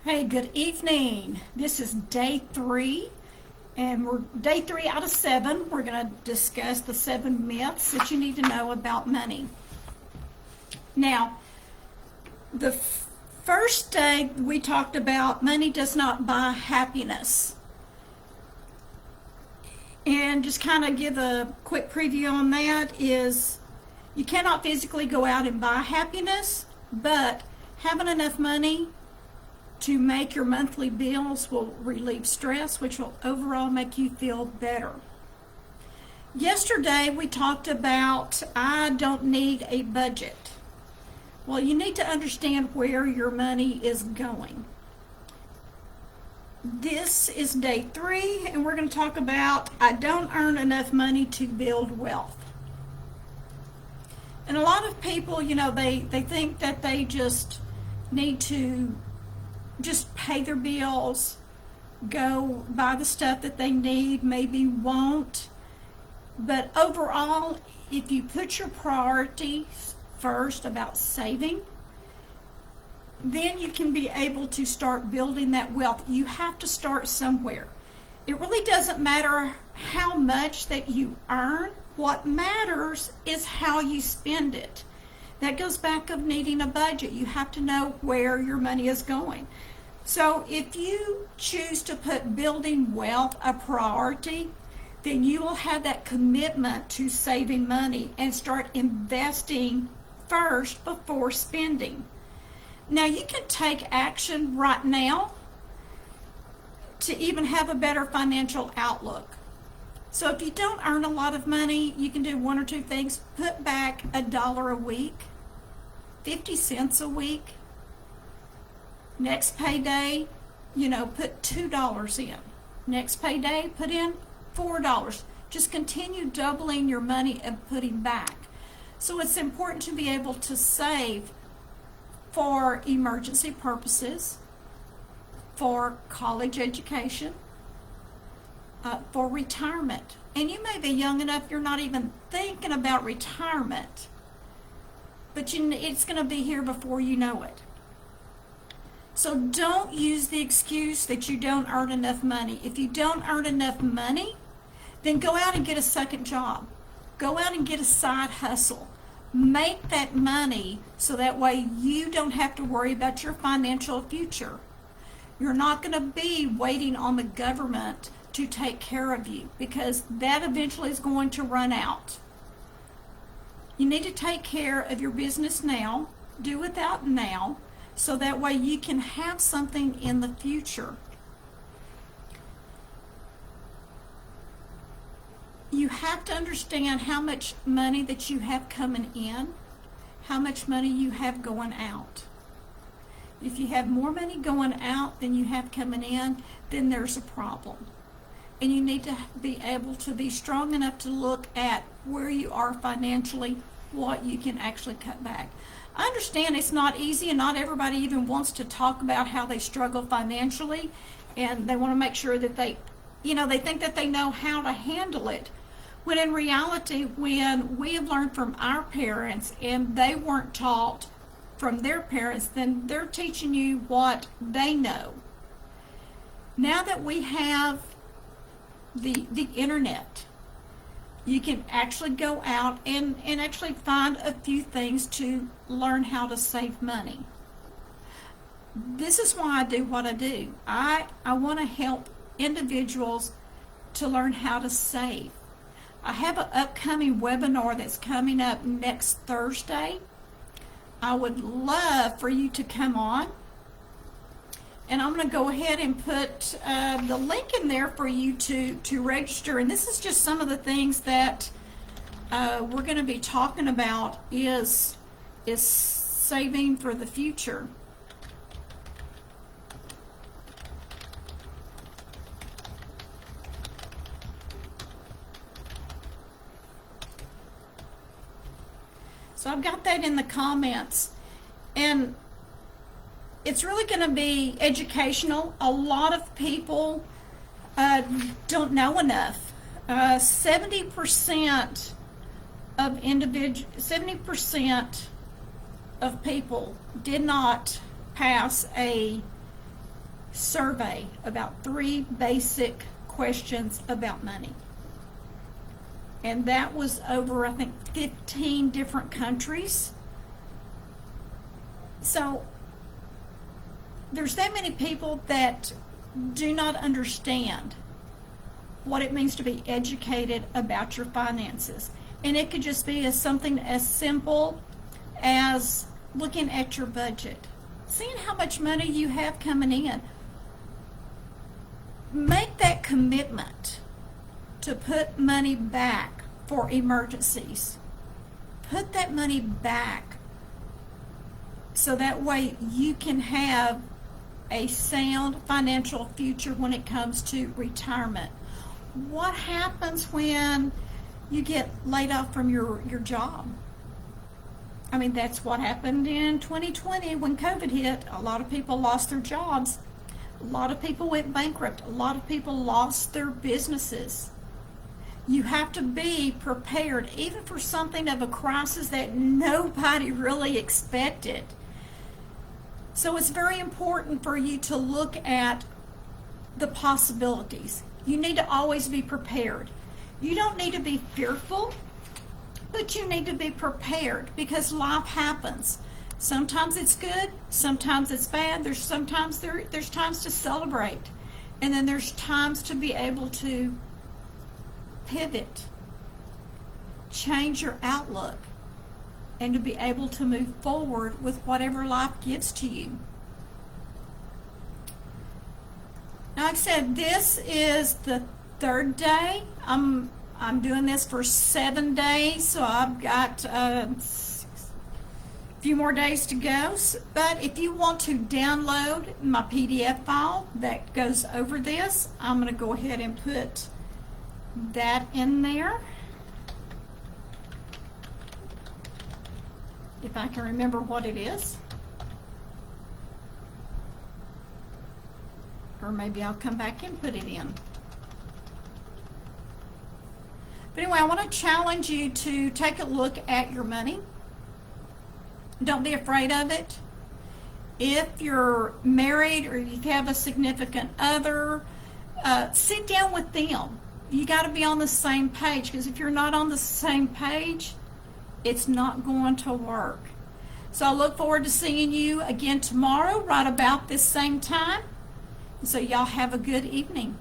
Hey, good evening. This is day 3, and we're day 3 out of 7. We're going to discuss the 7 myths that you need to know about money. Now, the first day we talked about money does not buy happiness. And just kind of give a quick preview on that is you cannot physically go out and buy happiness, but having enough money to make your monthly bills will relieve stress, which will overall make you feel better. Yesterday we talked about I don't need a budget. Well, you need to understand where your money is going. This is day 3, and we're going to talk about I don't earn enough money to build wealth. And a lot of people, they think that they just need to just pay their bills, go buy the stuff that they need, maybe won't. But overall, if you put your priorities first about saving, then you can be able to start building that wealth. You have to start somewhere. It really doesn't matter how much that you earn. What matters is how you spend it. That goes back of needing a budget. You have to know where your money is going. So if you choose to put building wealth a priority, then you will have that commitment to saving money and start investing first before spending. Now you can take action right now to even have a better financial outlook. So if you don't earn a lot of money, you can do one or two things. Put back $1 a week, 50 cents a week. Next payday, put $2 in. Next payday, put in $4. Just continue doubling your money and putting back. So it's important to be able to save for emergency purposes, for college education, for retirement. And you may be young enough you're not even thinking about retirement, but it's going to be here before you know it. So don't use the excuse that you don't earn enough money. If you don't earn enough money, then go out and get a second job. Go out and get a side hustle. Make that money so that way you don't have to worry about your financial future. You're not going to be waiting on the government to take care of you, because that eventually is going to run out. You need to take care of your business now, do without now, so that way you can have something in the future. You have to understand how much money that you have coming in, how much money you have going out. If you have more money going out than you have coming in, then there's a problem. And you need to be able to be strong enough to look at where you are financially, what you can actually cut back. I understand it's not easy, and not everybody even wants to talk about how they struggle financially, and they want to make sure that they think that they know how to handle it. When in reality, when we have learned from our parents and they weren't taught from their parents, then they're teaching you what they know. Now that we have the internet, you can actually go out and actually find a few things to learn how to save money. This is why I do what I do. I want to help individuals to learn how to save. I have an upcoming webinar that's coming up next Thursday. I would love for you to come on. And I'm going to go ahead and put the link in there for you to register. And this is just some of the things that we're going to be talking about is saving for the future. So I've got that in the comments. And it's really going to be educational. A lot of people don't know enough. 70% of 70% of people did not pass a survey about 3 basic questions about money. And that was over, I think, 15 different countries. So there's that many people that do not understand what it means to be educated about your finances. And it could just be something as simple as looking at your budget, seeing how much money you have coming in. Make that commitment to put money back for emergencies. Put that money back so that way you can have a sound financial future when it comes to retirement. What happens when you get laid off from your job? I mean, that's what happened in 2020 when COVID hit. A lot of people lost their jobs. A lot of people went bankrupt. A lot of people lost their businesses. You have to be prepared, even for something of a crisis that nobody really expected. So it's very important for you to look at the possibilities. You need to always be prepared. You don't need to be fearful, but you need to be prepared because life happens. Sometimes it's good, sometimes it's bad. There's times to celebrate, and then there's times to be able to pivot, change your outlook, and to be able to move forward with whatever life gives to you. Now, like I said, this is the 3rd day. I'm doing this for 7 days, so I've got a few more days to go. But if you want to download my PDF file that goes over this, I'm going to go ahead and put that in there. If I can remember what it is. Or maybe I'll come back and put it in. But anyway, I want to challenge you to take a look at your money. Don't be afraid of it. If you're married or you have a significant other, sit down with them. You got to be on the same page, because if you're not on the same page, it's not going to work. So I look forward to seeing you again tomorrow, right about this same time. So y'all have a good evening.